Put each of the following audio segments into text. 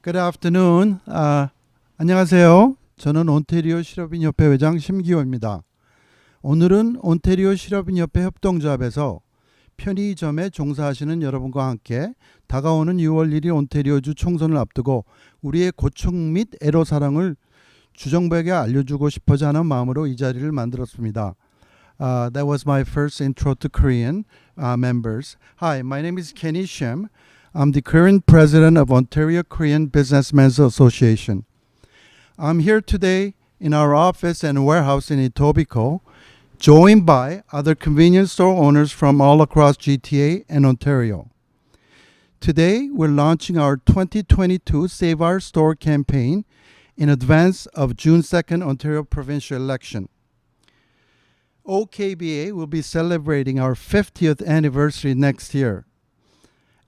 Good afternoon. 안녕하세요. 저는 온태리오 실업인협회 회장 심기호입니다. 오늘은 온태리오 실업인협회 협동조합에서 편의점에 종사하시는 여러분과 함께 다가오는 6월 1일 온태리오주 총선을 앞두고 우리의 고충 및 애로사항을 주정부에게 알려주고 싶어자 하는 마음으로 이 자리를 만들었습니다. That was my first intro to Korean members. Hi, my name is Kenny Shim. I'm the current president of Ontario Korean Businessmen's Association. I'm here today in our office and warehouse in Etobicoke, joined by other convenience store owners from all across GTA and Ontario. Today, we're launching our 2022 Save Our Store campaign in advance of June 2nd Ontario provincial election. OKBA will be celebrating our 50th anniversary next year.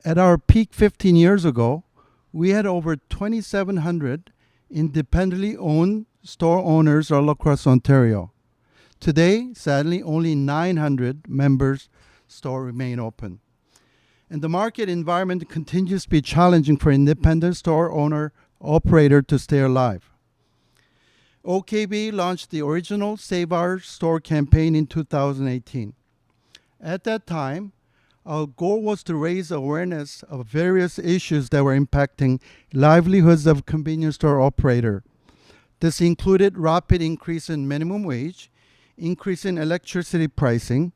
At our peak 15 years ago, we had over 2,700 independently owned store owners all across Ontario. Today, sadly, only 900 members stores remain open. And the market environment continues to be challenging for independent store owner operator to stay alive. OKBA launched the original Save Our Store campaign in 2018. At that time, our goal was to raise awareness of various issues that were impacting livelihoods of convenience store operator. This included rapid increase in minimum wage, increase in electricity pricing,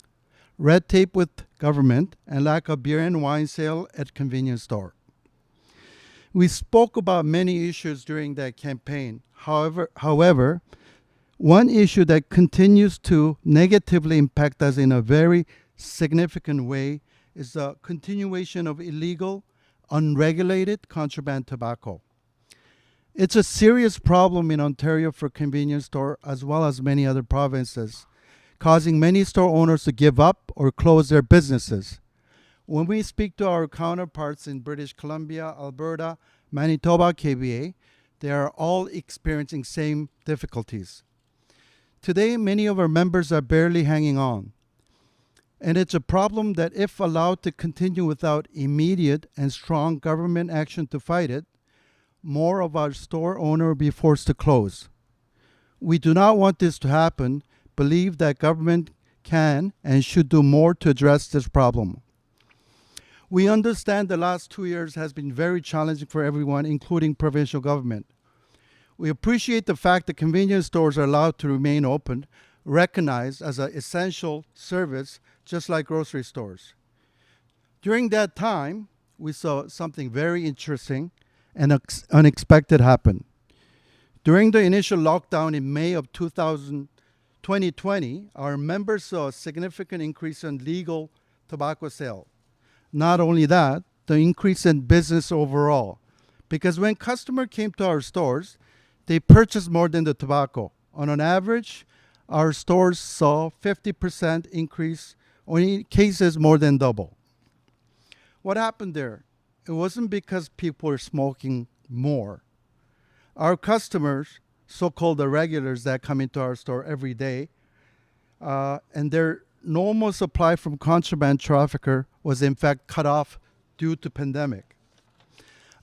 red tape with government, and lack of beer and wine sale at convenience store. We spoke about many issues during that campaign. However, one issue that continues to negatively impact us in a very significant way is the continuation of illegal, unregulated contraband tobacco. It's a serious problem in Ontario for convenience store as well as many other provinces, causing many store owners to give up or close their businesses. When we speak to our counterparts in British Columbia, Alberta, Manitoba, KBA, they are all experiencing same difficulties. Today, many of our members are barely hanging on. And it's a problem that if allowed to continue without immediate and strong government action to fight it, more of our store owners will be forced to close. We do not want this to happen, believe that government can and should do more to address this problem. We understand the last 2 years has been very challenging for everyone, including provincial government. We appreciate the fact that convenience stores are allowed to remain open, recognized as an essential service, just like grocery stores. During that time, we saw something very interesting and unexpected happen. During the initial lockdown in May of 2020, our members saw a significant increase in legal tobacco sale. Not only that, the increase in business overall. Because when customers came to our stores, they purchased more than the tobacco. On an average, our stores saw 50% increase, or in cases more than double. What happened there? It wasn't because people were smoking more. Our customers, so-called the regulars that come into our store every day, and their normal supply from contraband trafficker was in fact cut off due to pandemic.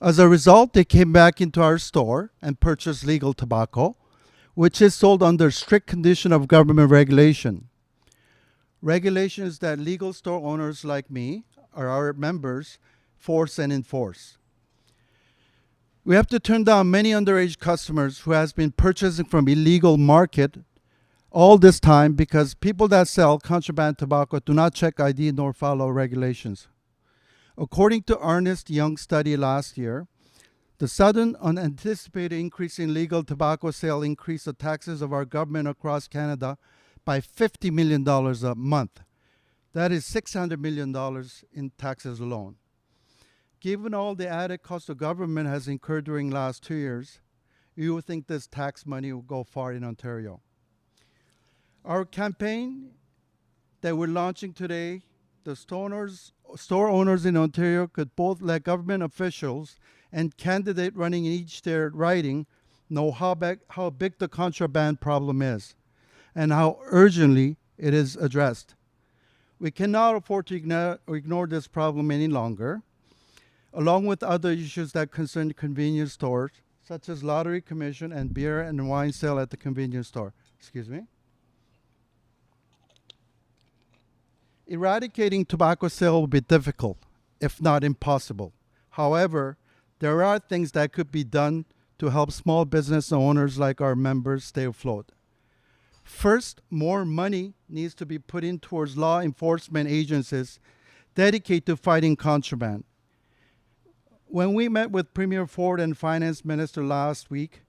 As a result, they came back into our store and purchased legal tobacco, which is sold under strict condition of government regulation. Regulations that legal store owners like me, or our members, force and enforce. We have to turn down many underage customers who has been purchasing from illegal market all this time because people that sell contraband tobacco do not check ID nor follow regulations. According to Ernest Young's study last year, the sudden unanticipated increase in legal tobacco sale increased the taxes of our government across Canada by $50 million a month. That is $600 million in taxes alone. Given all the added cost the government has incurred during the last 2 years, you would think this tax money will go far in Ontario. Our campaign that we're launching today, the store owners in Ontario could both let government officials and candidate running in each their riding know how big the contraband problem is and how urgently it is addressed. We cannot afford to ignore this problem any longer. along with other issues that concern convenience stores, such as lottery commission and beer and wine sale at the convenience store. Excuse me. Eradicating tobacco sale will be difficult, if not impossible. However, there are things that could be done to help small business owners like our members stay afloat. First, more money needs to be put in towards law enforcement agencies dedicated to fighting contraband. When we met with Premier Ford and Finance Minister last week,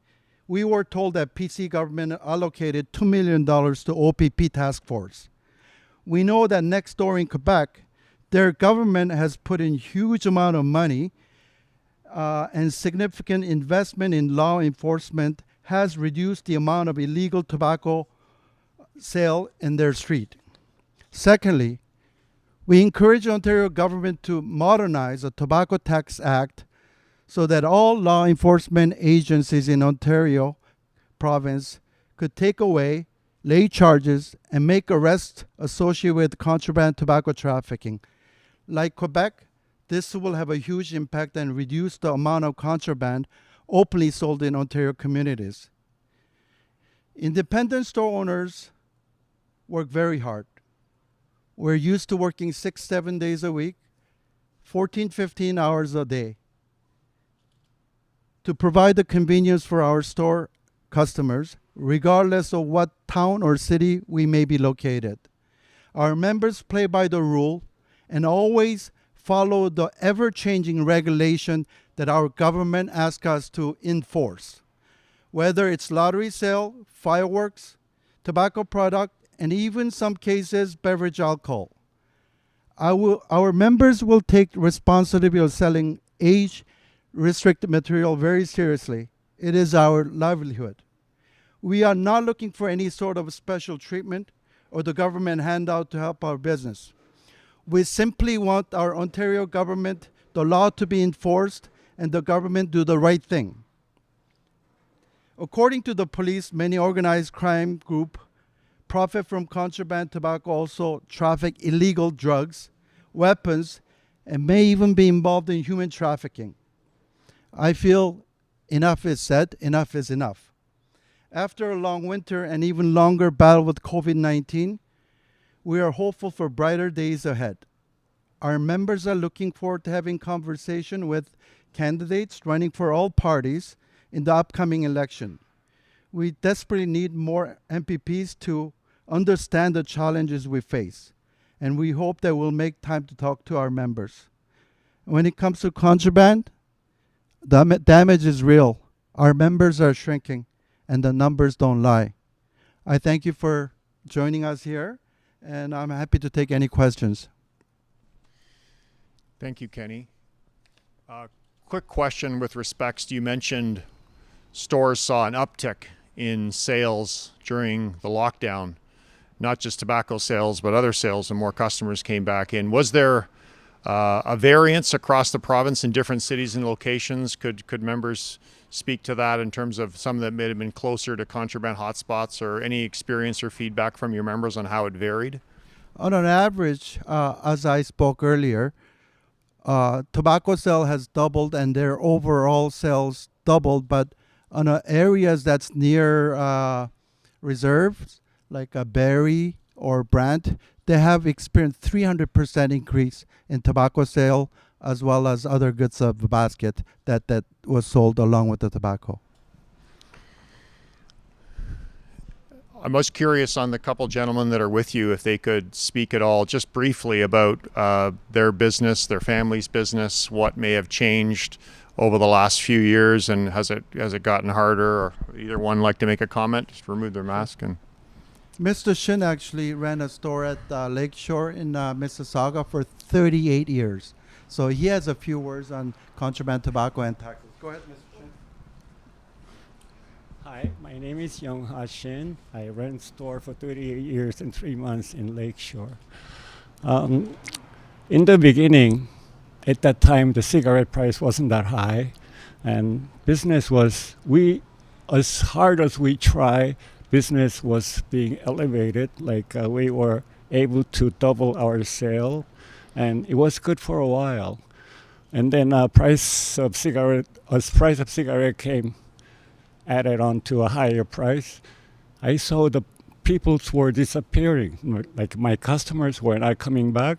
we were told that PC government allocated $2 million to OPP task force. We know that next door in Quebec, their government has put in huge amount of money and significant investment in law enforcement has reduced the amount of illegal tobacco sale in their street. Secondly, we encourage Ontario government to modernize the Tobacco Tax Act so that all law enforcement agencies in Ontario province could take away lay charges and make arrests associated with contraband tobacco trafficking. Like Quebec, this will have a huge impact and reduce the amount of contraband openly sold in Ontario communities. Independent store owners work very hard. We're used to working 6-7 days a week, 14-15 hours a day to provide the convenience for our store customers, regardless of what town or city we may be located. Our members play by the rule and always follow the ever-changing regulation that our government asks us to enforce. Whether it's lottery sale, fireworks, tobacco product, and even some cases, beverage alcohol. Our members will take responsibility of selling age-restricted material very seriously. It is our livelihood. We are not looking for any sort of special treatment or the government handout to help our business. We simply want our Ontario government, the law to be enforced, and the government do the right thing. According to the police, many organized crime groups profit from contraband tobacco, also traffic illegal drugs, weapons, and may even be involved in human trafficking. I feel enough is said, enough is enough. After a long winter and even longer battle with COVID-19, we are hopeful for brighter days ahead. Our members are looking forward to having conversation with candidates running for all parties in the upcoming election. We desperately need more MPPs to understand the challenges we face, and we hope that we'll make time to talk to our members. When it comes to contraband, the damage is real. Our members are shrinking, and the numbers don't lie. I thank you for joining us here, and I'm happy to take any questions. Thank you, Kenny. Quick question with respects, you mentioned stores saw an uptick in sales during the lockdown, not just tobacco sales, but other sales, and more customers came back in. Was there a variance across the province in different cities and locations? Could members speak to that in terms of some that may have been closer to contraband hotspots, or any experience or feedback from your members on how it varied? On an average, as I spoke earlier, tobacco sale has doubled and their overall sales doubled, but on areas that's near reserves, like a Barrie or Brant, they have experienced 300% increase in tobacco sale, as well as other goods of the basket that was sold along with the tobacco. I'm most curious on the couple gentlemen that are with you, if they could speak at all, just briefly, about their business, their family's business, what may have changed over the last few years, and has it gotten harder? Or either one like to make a comment? Just remove their mask. And Mr. Shin actually ran a store at Lakeshore in Mississauga for 38 years. So he has a few words on contraband tobacco and taxes. Go ahead, Mr. Shin. Hi, my name is Young Ha Shin. I ran a store for 38 years and 3 months in Lakeshore. In the beginning, at that time, the cigarette price wasn't that high, and business was, as hard as we try, business was being elevated. Like we were able to double our sale, and it was good for a while. And then price of cigarette came added on to a higher price. I saw the people were disappearing. Like my customers were not coming back,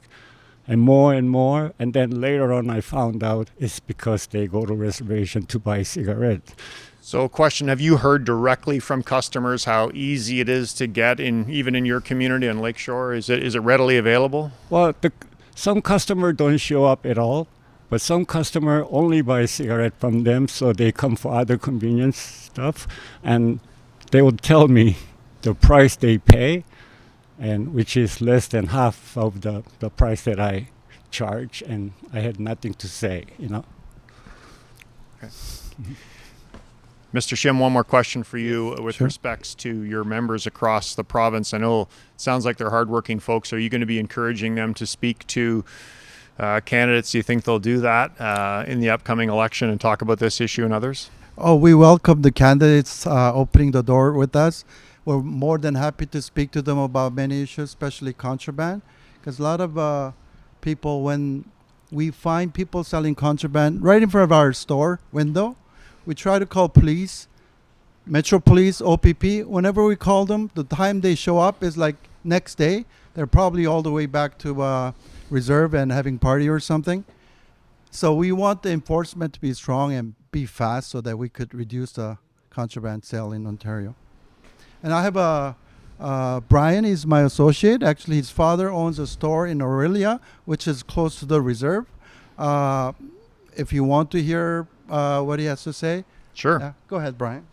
and more. And then later on, I found out it's because they go to reservation to buy cigarettes. So, question: have you heard directly from customers how easy it is to get even in your community on Lakeshore? Is it readily available? Well, some customer don't show up at all, but some customer only buy cigarette from them, so they come for other convenience stuff, and they would tell me the price they pay, and which is less than half of the price that I charge, and I had nothing to say, Okay. Mr. Shim, one more question for you with Sure. respects to your members across the province. I know it sounds like they're hardworking folks. Are you going to be encouraging them to speak to candidates? Do you think they'll do that in the upcoming election and talk about this issue and others? Oh, we welcome the candidates opening the door with us. We're more than happy to speak to them about many issues, especially contraband, because a lot of people, when we find people selling contraband right in front of our store window, we try to call police, Metro Police, OPP. Whenever we call them, the time they show up is like next day. They're probably all the way back to reserve and having party or something. So we want the enforcement to be strong and be fast so that we could reduce the contraband sale in Ontario. And I have Brian is my associate. Actually, his father owns a store in Aurelia, which is close to the reserve. If you want to hear what he has to say, Sure. go ahead, Brian.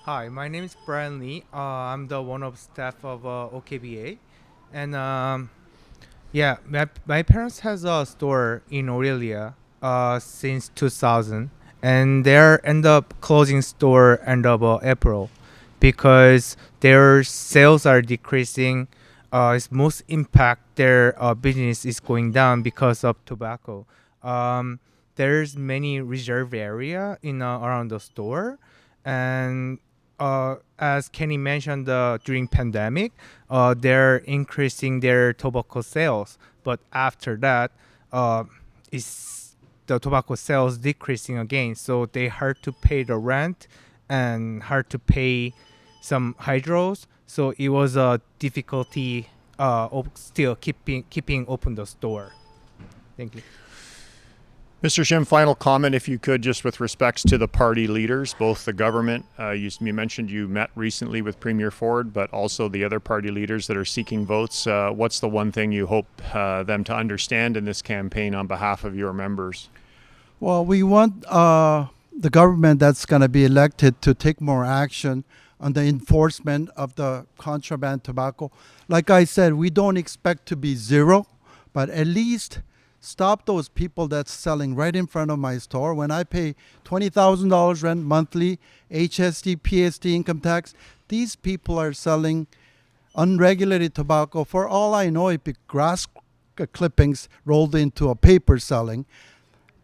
Hi, my name is Brian Lee. I'm the one of staff of OKBA, and my parents has a store in Aurelia since 2000, and they end up closing store end of April because their sales are decreasing. It's most impact their business is going down because of tobacco. There's many reserve area in around the store, and as Kenny mentioned during pandemic, they're increasing their tobacco sales. But after that, is the tobacco sales decreasing again. So they hard to pay the rent and hard to pay some hydros. So it was a difficulty still keeping open the store. Thank you. Mr. Shim, final comment, if you could, just with respects to the party leaders, both the government, you mentioned you met recently with Premier Ford, but also the other party leaders that are seeking votes. What's the one thing you hope them to understand in this campaign on behalf of your members? Well, we want the government that's going to be elected to take more action on the enforcement of the contraband tobacco. Like I said, we don't expect to be zero, but at least stop those people that's selling right in front of my store. When I pay $20,000 rent monthly, HST, PST income tax, these people are selling unregulated tobacco. For all I know, it be grass clippings rolled into a paper selling.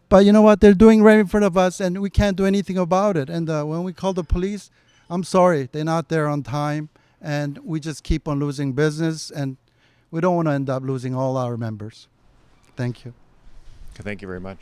But you know what? They're doing right in front of us, and we can't do anything about it. And when we call the police, I'm sorry, they're not there on time, and we just keep on losing business, and we don't want to end up losing all our members. Thank you. Thank you very much.